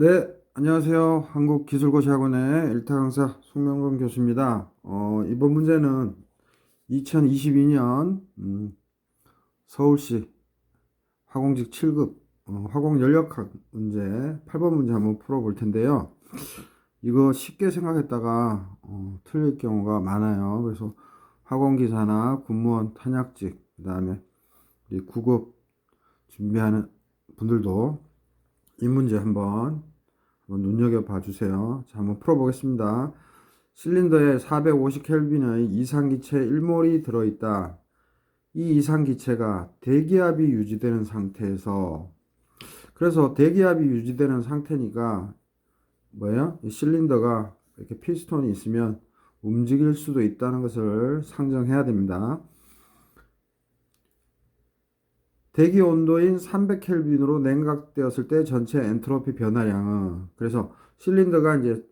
네, 안녕하세요. 한국기술고시학원의 일타 강사 송명건 교수입니다. 이번 문제는 2022년 서울시 화공직 7급 화공연력학 문제 8번 문제 한번 풀어볼 텐데요. 이거 쉽게 생각했다가 틀릴 경우가 많아요. 그래서 화공기사나 군무원 탄약직, 그 다음에 우리 구급 준비하는 분들도 이 문제 한번 눈여겨봐 주세요. 자, 한번 풀어보겠습니다. 실린더에 450켈빈의 이상기체 1몰이 들어있다. 이 이상기체가 대기압이 유지되는 상태에서, 그래서 대기압이 유지되는 상태니까 뭐예요? 이 실린더가 이렇게 피스톤이 있으면 움직일 수도 있다는 것을 상정해야 됩니다. 대기 온도인 300켈빈으로 냉각되었을 때 전체 엔트로피 변화량은, 그래서 실린더가 이제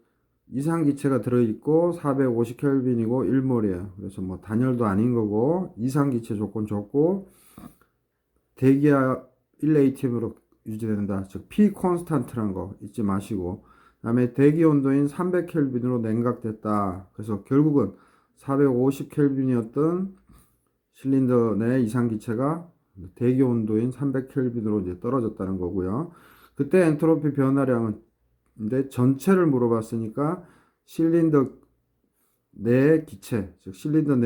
이상기체가 들어있고 450켈빈이고 1몰이에요. 그래서 뭐 단열도 아닌 거고 이상기체 조건 좋고 대기압 1atm으로 유지된다. 즉 P 콘스탄트란 거 잊지 마시고, 그 다음에 대기 온도인 300켈빈으로 냉각됐다. 그래서 결국은 450켈빈이었던 실린더 내 이상기체가 대기 온도인 300켈빈으로 이제 떨어졌다는 거고요. 그때 엔트로피 변화량은, 근데 전체를 물어봤으니까 실린더 내 기체, 즉 실린더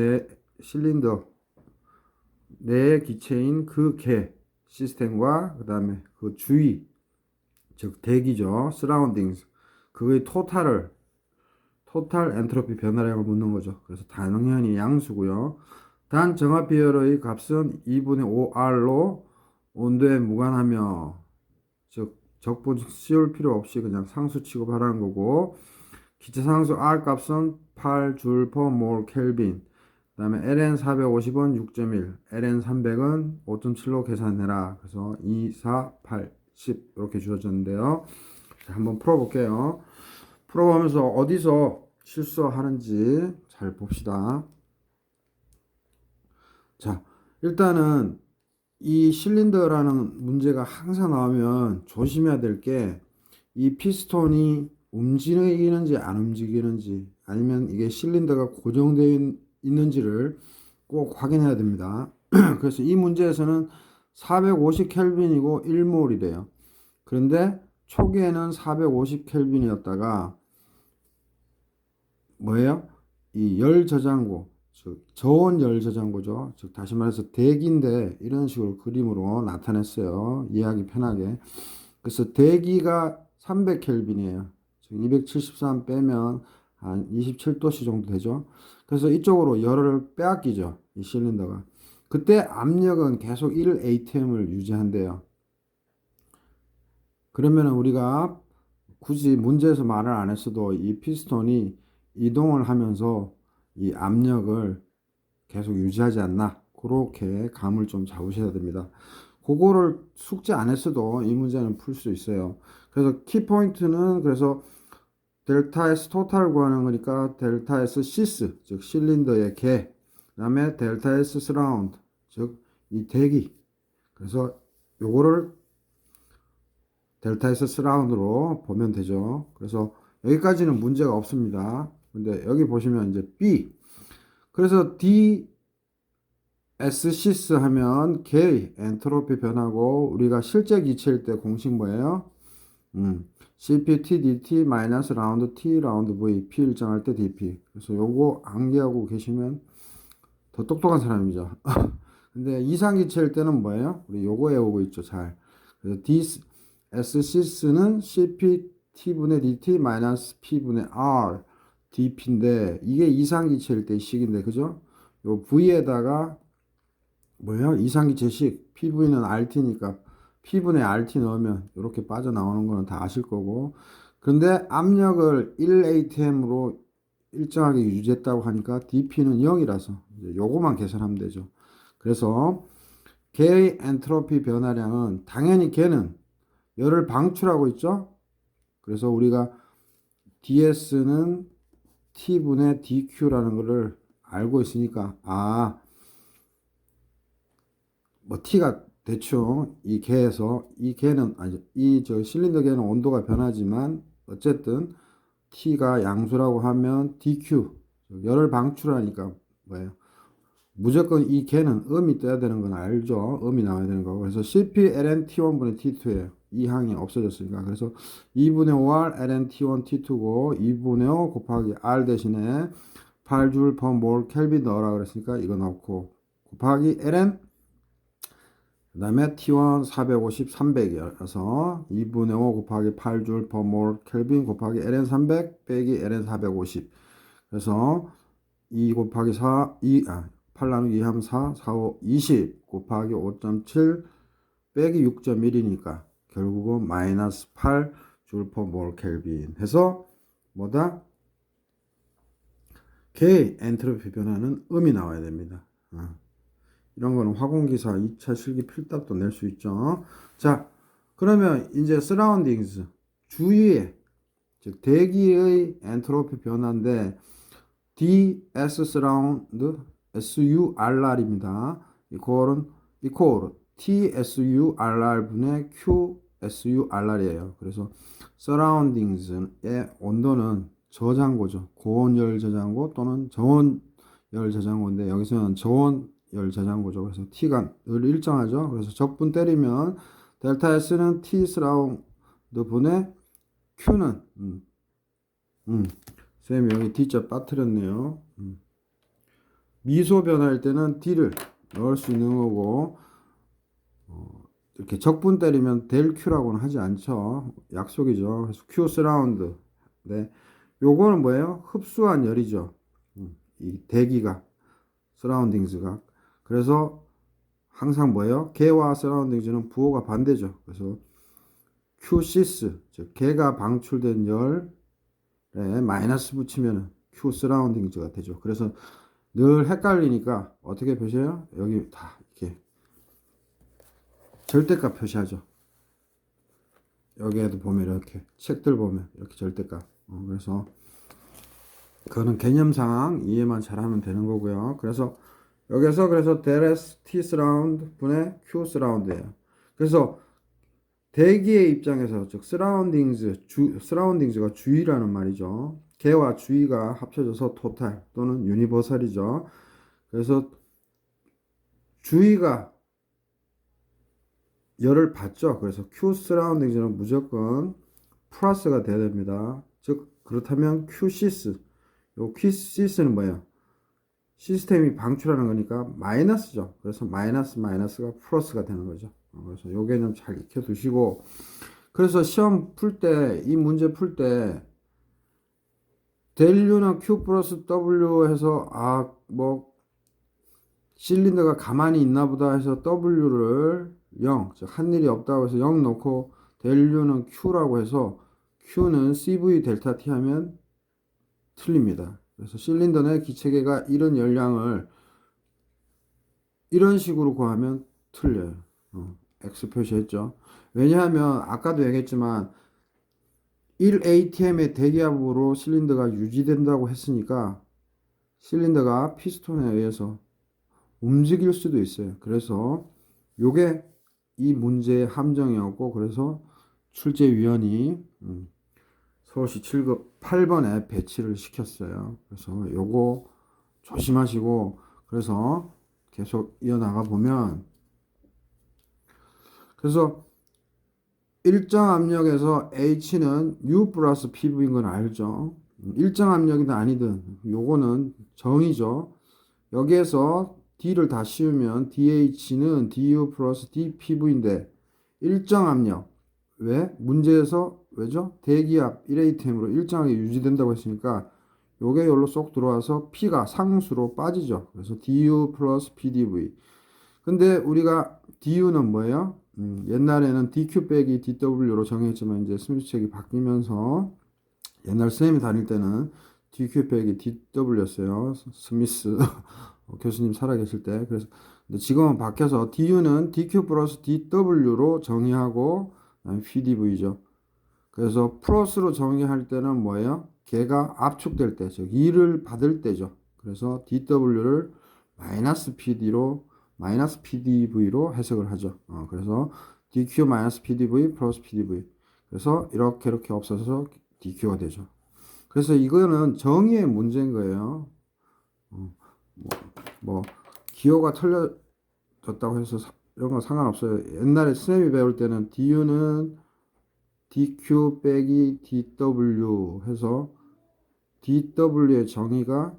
내 기체인 그 개 시스템과 그 다음에 그 주위, 즉 대기죠, 서라운딩스, 그거의 토탈 엔트로피 변화량을 묻는 거죠. 그래서 당연히 양수고요. 단 정합비열의 값은 2분의 5R로 온도에 무관하며, 즉 적분 씌울 필요 없이 그냥 상수 취급하라는 거고, 기체 상수 R 값은 8줄 per mol 켈빈, 그 다음에 ln 450은 6.1, ln 300은 5.7로 계산해라. 그래서 2, 4, 8, 10 이렇게 주어졌는데요. 자, 한번 풀어볼게요. 풀어보면서 어디서 실수하는지 잘 봅시다. 자, 일단은 이 실린더라는 문제가 항상 나오면 조심해야 될 게, 이 피스톤이 움직이는지 안 움직이는지, 아니면 이게 실린더가 고정되어 있는지를 꼭 확인해야 됩니다. 그래서 이 문제에서는 450켈빈이고 1몰이래요. 그런데 초기에는 450켈빈이었다가 뭐예요? 이 열 저장고, 즉 저온 열 저장고죠. 즉 다시 말해서 대기인데 이런 식으로 그림으로 나타냈어요. 이해하기 편하게. 그래서 대기가 300켈빈이에요. 즉 273 빼면 한 27도씨 정도 되죠. 그래서 이쪽으로 열을 빼앗기죠. 이 실린더가. 그때 압력은 계속 1atm을 유지한대요. 그러면 우리가 굳이 문제에서 말을 안 했어도 이 피스톤이 이동을 하면서 이 압력을 계속 유지하지 않나, 그렇게 감을 좀 잡으셔야 됩니다. 그거를 숙제 안 했어도 이 문제는 풀 수 있어요. 그래서 키포인트는, 그래서 델타 S 토탈 구하는 거니까 델타 S 시스, 즉 실린더의 개, 그 다음에 델타 S 서라운드, 즉 이 대기. 그래서 요거를 델타 S 서라운드로 보면 되죠. 그래서 여기까지는 문제가 없습니다. 근데 여기 보시면 이제 B, 그래서 D SCS 하면 K 엔트로피 변하고, 우리가 실제 기체일 때 공식 뭐예요? CP TDT 마이너스 라운드 T 라운드 V P 일정할 때 DP. 그래서 요거 암기하고 계시면 더 똑똑한 사람이죠. 근데 이상 기체일 때는 뭐예요? 우리 요거 외우고 있죠, 잘. 그래서 SCS는 CP T분의 DT 마이너스 P분의 R DP인데, 이게 이상 기체일 때 식인데, 그죠? 요 V에다가 뭐예요? 이상기체식 PV는 RT니까 P분의 RT 넣으면 이렇게 빠져나오는 거는 다 아실 거고, 근데 압력을 1atm으로 일정하게 유지했다고 하니까 DP는 0이라서 이제 요거만 계산하면 되죠. 그래서 개의 엔트로피 변화량은, 당연히 개는 열을 방출하고 있죠. 그래서 우리가 DS는 T분의 DQ라는 거를 알고 있으니까, 뭐 T가 대충 이 개에서 이 개는 아니 이 저 실린더 개는 온도가 변하지만 어쨌든 T가 양수라고 하면 DQ 열을 방출하니까 뭐예요? 무조건 이 개는 음이 떠야 되는 건 알죠? 음이 나와야 되는 거고. 그래서 CP ln T1분의 T2예요. 이 항이 없어졌으니까. 그래서 2분의 5R ln T1 T2고 2분의 5 곱하기 R 대신에 8줄 per mol 켈빈 넣으라 그랬으니까 이거 넣고 곱하기 ln 그 다음에 T1 450 300이어서 2분의 5 곱하기 8줄 per mol 켈빈 곱하기 ln 300 빼기 ln 450 그래서 2 곱하기 4 8 나누기 2 하면 4 4 5 20 곱하기 5.7 빼기 6.1이니까 결국은 마이너스 8 줄 per mol 켈빈 해서 뭐다? K 엔트로피 변화는 음이 나와야 됩니다. 이런 거는 화공기사 2차 실기 필답도 낼 수 있죠. 자, 그러면 이제 surroundings 주위에 즉 대기의 엔트로피 변화인데 ds surround surr입니다. 이거는 이퀄 tsurr 분의 qsurr이에요. 그래서 surroundings의 온도는 저장고죠. 고온열 저장고 또는 저온열 저장고인데 여기서는 저온열 저장고죠. 그래서 T가 늘 일정하죠. 그래서 적분 때리면 델타 S는 T surround 분의 Q는 쌤이 여기 D자 빠뜨렸네요. 미소 변화일 때는 D를 넣을 수 있는 거고 이렇게 적분 때리면 델 Q라고는 하지 않죠. 약속이죠. 그래서 Q surround 네. 요거는 뭐예요? 흡수한 열이죠. 이 대기가 서라운딩스가 그래서 항상 뭐예요? 개와 서라운딩스는 부호가 반대죠. 그래서 QCS 즉 개가 방출된 열에 마이너스 붙이면 Q 서라운딩스가 되죠. 그래서 늘 헷갈리니까 어떻게 표시해요? 여기 다 이렇게 절대값 표시하죠. 여기에도 보면 이렇게 책들 보면 이렇게 절대값 그래서 그거는 개념상 이해만 잘하면 되는 거고요. 그래서 여기서 그래서 ds t surround 분의 q surround예요. 그래서 대기의 입장에서 즉 surroundings가 주위라는 말이죠. 개와 주위가 합쳐져서 total 또는 universal이죠. 그래서 주위가 열을 받죠. 그래서 q surroundings는 무조건 플러스가 돼야 됩니다. 즉 그렇다면 qcis 요 QCS는 뭐예요? 시스템이 방출하는 거니까 마이너스죠. 그래서 마이너스가 플러스가 되는 거죠. 그래서 요 개념 잘 익혀두시고 그래서 시험 풀 때 이 문제 풀 때 델유는 Q 플러스 W 해서 뭐 실린더가 가만히 있나 보다 해서 W를 0, 즉 한 일이 없다고 해서 0 넣고 델유는 Q라고 해서 Q는 CV 델타 T 하면 틀립니다. 그래서 실린더 내 기체계가 이런 열량을 이런 식으로 구하면 틀려요. X 표시했죠. 왜냐하면 아까도 얘기했지만 1atm의 대기압으로 실린더가 유지된다고 했으니까 실린더가 피스톤에 의해서 움직일 수도 있어요. 그래서 요게 이 문제의 함정이었고 그래서 출제위원이 서울시 7급 8번에 배치를 시켰어요. 그래서 요거 조심하시고 그래서 계속 이어나가 보면 그래서 일정 압력에서 H는 U 플러스 PV인 건 알죠. 일정 압력이든 아니든 요거는 정의죠. 여기에서 D를 다 씌우면 DH는 DU 플러스 DPV인데 일정 압력 왜? 문제에서 왜죠? 대기압 1atm으로 일정하게 유지된다고 했으니까 요게 여기로 쏙 들어와서 P가 상수로 빠지죠. 그래서 DU 플러스 PDV. 근데 우리가 DU는 뭐예요? 옛날에는 DQ 빼기 DW로 정했지만 이제 스미스책이 바뀌면서 옛날 쌤이 다닐 때는 DQ 빼기 DW였어요. 스미스 교수님 살아계실 때. 그래서 근데 지금은 바뀌어서 DU는 DQ 플러스 DW로 정의하고 PDV죠. 그래서 플러스로 정의할 때는 뭐예요? 걔가 압축될 때, 즉 2를 받을 때죠. 그래서 DW를 마이너스 PD로 마이너스 PdV로 해석을 하죠. 그래서 dq 마이너스 PdV 플러스 PdV. 그래서 이렇게 없어져서 dq가 되죠. 그래서 이거는 정의의 문제인 거예요. 뭐, 뭐 기호가 틀려졌다고 해서 이런 건 상관없어요. 옛날에 스냅이 배울 때는 du는 dq 빼기 dw 해서 dw의 정의가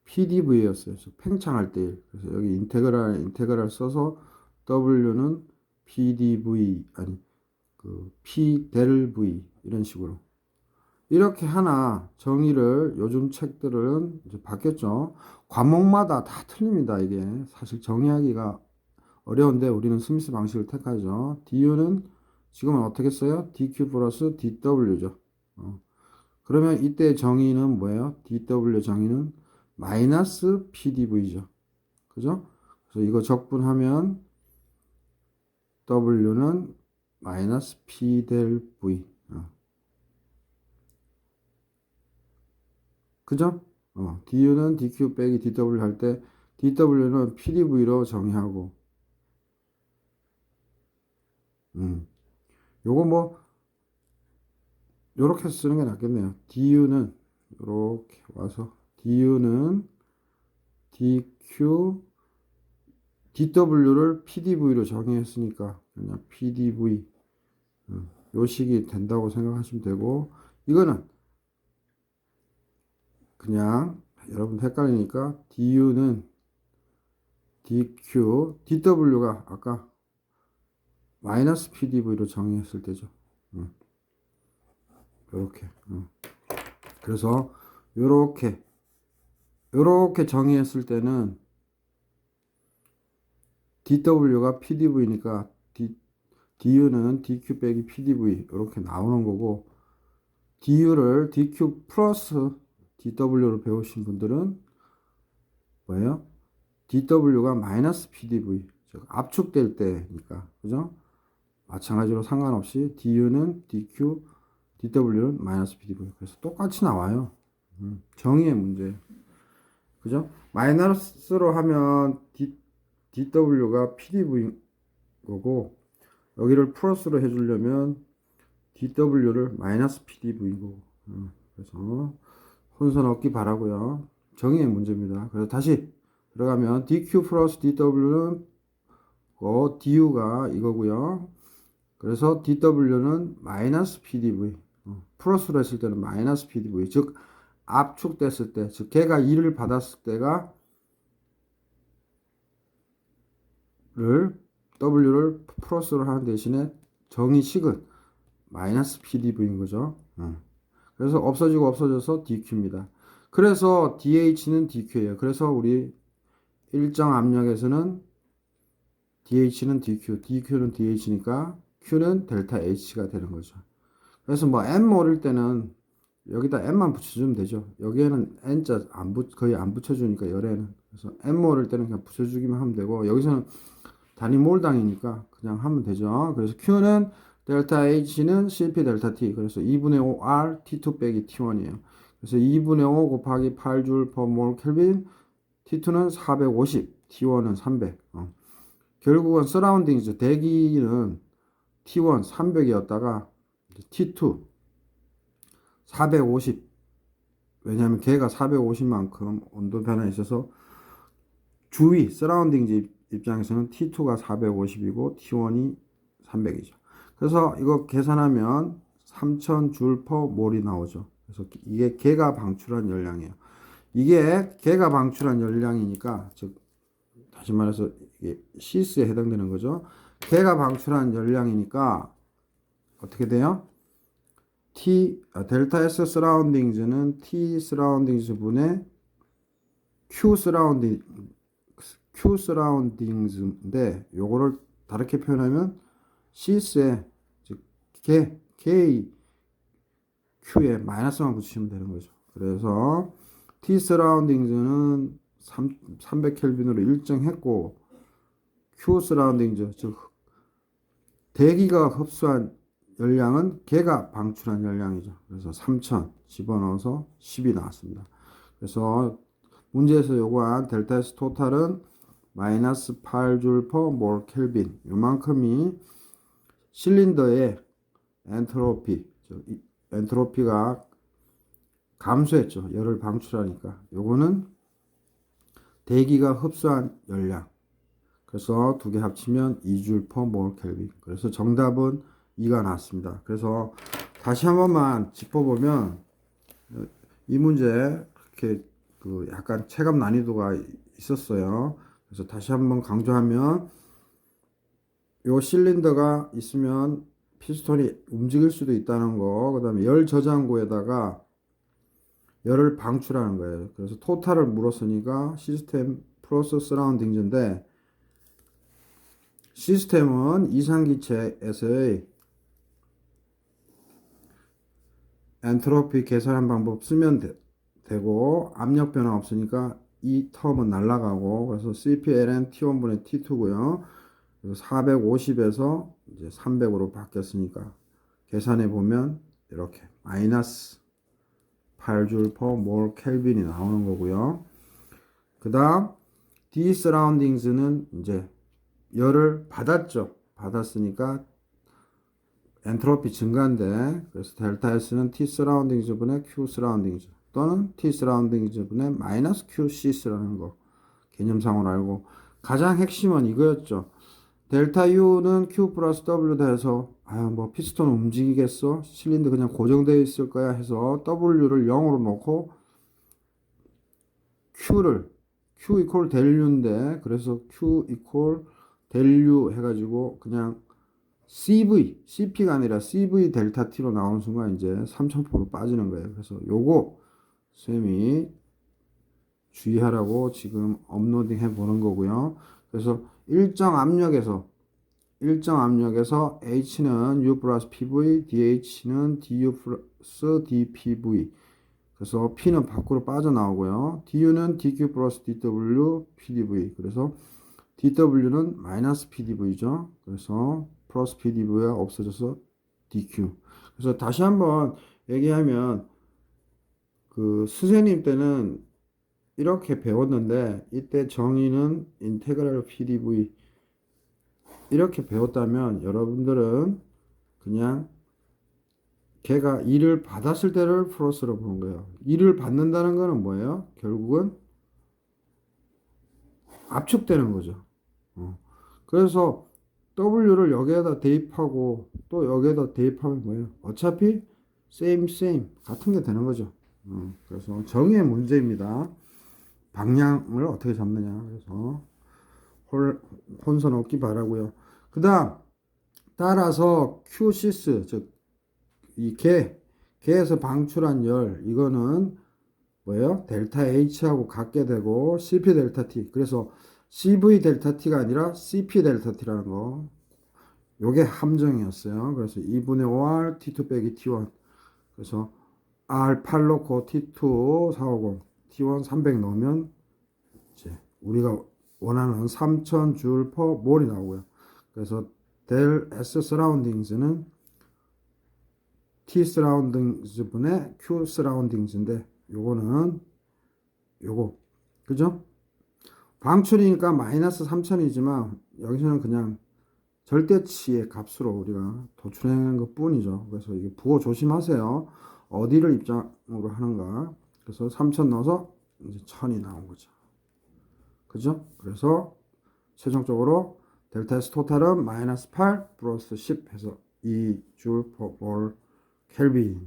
PdV였어요. 팽창할 때. 그래서 여기 인테그랄 써서 W는 PdV, 아니, P 델 V, 이런 식으로. 이렇게 하나 정의를 요즘 책들은 이제 바뀌었죠. 과목마다 다 틀립니다. 이게 사실 정의하기가 어려운데 우리는 스미스 방식을 택하죠. du는 지금은 어떻게 써요? dq 플러스 dw죠. 그러면 이때 정의는 뭐예요? dw 정의는 마이너스 PdV죠. 그죠? 그래서 이거 적분하면 W는 마이너스 P 델 V. 그죠? du는 dq 빼기 dw 할 때 dw는 PdV로 정의하고 요거 뭐 요렇게 쓰는 게 낫겠네요. du는 요렇게 와서 du는 dq dw를 PdV로 정의했으니까 그냥 PdV 요 식이 된다고 생각하시면 되고 이거는 그냥 여러분 헷갈리니까 du는 dq dw가 아까 마이너스 PdV로 정의했을 때죠. 요렇게 그래서 요렇게 정의했을 때는 dw가 PdV니까 du는 dq 빼기 PdV 이렇게 나오는 거고 du를 dq 플러스 dw로 배우신 분들은 뭐예요? dw가 마이너스 PdV 즉 압축될 때니까 그죠? 마찬가지로 상관없이 du는 dq dw는 마이너스 PdV 그래서 똑같이 나와요. 정의의 문제 그죠? 마이너스로 하면 dw가 PdV 거고 여기를 플러스로 해주려면 dw를 마이너스 PdV고 그래서 혼선 없기 바라고요. 정의의 문제입니다. 그래서 다시 들어가면 dq 플러스 dw는 du가 이거고요. 그래서 dw는 마이너스 PdV 플러스로 했을 때는 마이너스 PdV 즉 압축됐을 때 즉 걔가 2를 받았을 때가 W를 플러스로 하는 대신에 정의식은 마이너스 PdV인 거죠. 그래서 없어져서 DQ입니다. 그래서 DH는 DQ예요. 그래서 우리 일정 압력에서는 DH는 DQ, DQ는 DH니까 Q는 델타 H가 되는 거죠. 그래서 뭐 M 모를 때는 여기다 M만 붙여주면 되죠. 여기에는 N자 거의 안 붙여주니까 열에는. 그래서 M 모를 때는 그냥 붙여주기만 하면 되고 여기서는 단위 몰당이니까 그냥 하면 되죠. 그래서 Q는 델타 H는 CP 델타 T. 그래서 2분의 5 R T2 빼기 T1이에요. 그래서 2분의 5 곱하기 8줄 per mol 켈빈 T2는 450, T1은 300. 결국은 서라운딩이죠. 대기는 T1 300이었다가 T2 450. 왜냐하면 걔가 450만큼 온도 변화에 있어서 주위 서라운딩 입장에서는 T2가 450이고 T1이 300이죠. 그래서 이거 계산하면 3000줄 per 몰이 나오죠. 그래서 이게 걔가 방출한 열량이에요. 이게 걔가 방출한 열량이니까 즉 다시 말해서 이게 C스에 해당되는 거죠. 걔가 방출한 열량이니까 어떻게 돼요? 델타 S 서라운딩즈는 T 서라운딩즈 분의 Q 서라운딩즈인데 요거를 다르게 표현하면 C스에 즉 K Q에 마이너스만 붙이시면 되는 거죠. 그래서 T 서라운딩즈는 300켈빈으로 일정했고 Q 서라운딩즈 즉 대기가 흡수한 열량은 걔가 방출한 열량이죠. 그래서 3000 집어넣어서 10이 나왔습니다. 그래서 문제에서 요구한 델타 S 토탈은 마이너스 8줄 per 몰 켈빈. 요만큼이 실린더의 엔트로피, 엔트로피가 감소했죠. 열을 방출하니까. 요거는 대기가 흡수한 열량. 그래서 두 개 합치면 2줄 per 몰 켈빈. 그래서 정답은 2가 나왔습니다. 그래서 다시 한 번만 짚어보면 이 문제 이렇게 그 약간 체감 난이도가 있었어요. 그래서 다시 한번 강조하면 요 실린더가 있으면 피스톤이 움직일 수도 있다는 거, 그 다음에 열 저장고에다가 열을 방출하는 거예요. 그래서 토탈을 물었으니까 시스템 플러스 서라운딩인데, 시스템은 이상기체에서의 엔트로피 계산한 방법 쓰면 되고, 압력 변화 없으니까 이 텀은 날라가고, 그래서 CPLN T1분의 T2고요. 그래서 450에서 이제 300으로 바뀌었으니까 계산해 보면 이렇게 마이너스 8줄 per 몰 켈빈이 나오는 거고요. 그 다음 D 서라운딩스는 이제 열을 받았죠. 받았으니까 엔트로피 증가인데, 그래서 델타 S는 T 서라운딩스 분의 Q 서라운딩스 또는 T 서라운딩스 분의 마이너스 QCS라는 거 개념상으로 알고, 가장 핵심은 이거였죠. 델타 U는 Q 플러스 W 돼서 뭐 피스톤 움직이겠어? 실린더 그냥 고정되어 있을 거야 해서 W를 0으로 놓고 Q 이퀄 델유인데, 그래서 Q 이퀄 델유 해가지고 그냥 CP가 아니라 CV 델타 T로 나오는 순간 이제 3000%로 빠지는 거예요. 그래서 요거 쌤이 주의하라고 지금 업로딩 해 보는 거고요. 그래서 일정 압력에서 H는 U 플러스 PV, DH는 DU 플러스 DPV. 그래서 P는 밖으로 빠져나오고요. DU는 DQ 플러스 DW, PDV. 그래서 DW는 마이너스 PDV죠. 그래서 플러스 PDV가 없어져서 DQ. 그래서 다시 한번 얘기하면 그 수세님 때는 이렇게 배웠는데, 이때 정의는 인테그랄 PDV 이렇게 배웠다면 여러분들은 그냥 걔가 일을 받았을 때를 플러스로 보는 거예요. 일을 받는다는 거는 뭐예요? 결국은 압축되는 거죠. 그래서 W를 여기에다 대입하고 또 여기에다 대입하면 뭐예요? 어차피 same 같은 게 되는 거죠. 그래서 정의의 문제입니다. 방향을 어떻게 잡느냐. 그래서 혼선 없기 바라고요. 그 다음 따라서 QCS, 즉 이 개에서 방출한 열, 이거는 뭐예요? 델타 H하고 같게 되고 CP 델타 T. 그래서 CV 델타 T가 아니라 CP 델타 T라는 거. 요게 함정이었어요. 그래서 2분의 5R T2 빼기 T1. 그래서 R8 넣고 T2 450, T1 300 넣으면 이제 우리가 원하는 3000줄 per 몰이 나오고요. 그래서 델 S 서라운딩스는 T 서라운딩스 분의 Q 서라운딩스인데, 요거는 요거 그죠? 방출이니까 마이너스 3000이지만 여기서는 그냥 절대치의 값으로 우리가 도출해낸 것 뿐이죠. 그래서 이게 부호 조심하세요. 어디를 입장으로 하는가. 그래서 3000 넣어서 이제 1000이 나온 거죠. 그죠? 그래서 최종적으로 델타 S 토탈은 마이너스 8 플러스 10 해서 2줄 per 몰 켈빈.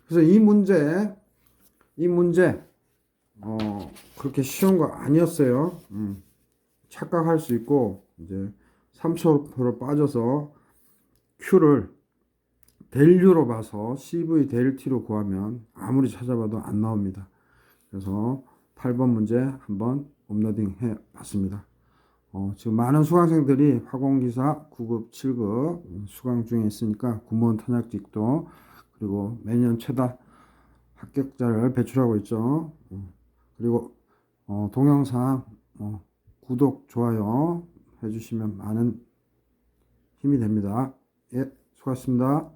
그래서 이 문제 그렇게 쉬운 거 아니었어요. 착각할 수 있고, 이제 3초로 빠져서 Q를 델유로 봐서 CV 델 T로 구하면 아무리 찾아봐도 안 나옵니다. 그래서 8번 문제 한번 업로딩 해 봤습니다. 지금 많은 수강생들이 화공기사 9급, 7급 수강 중에 있으니까 구몬 탄약직도, 그리고 매년 최다 합격자를 배출하고 있죠. 그리고 동영상 구독, 좋아요 해주시면 많은 힘이 됩니다. 예, 수고하셨습니다.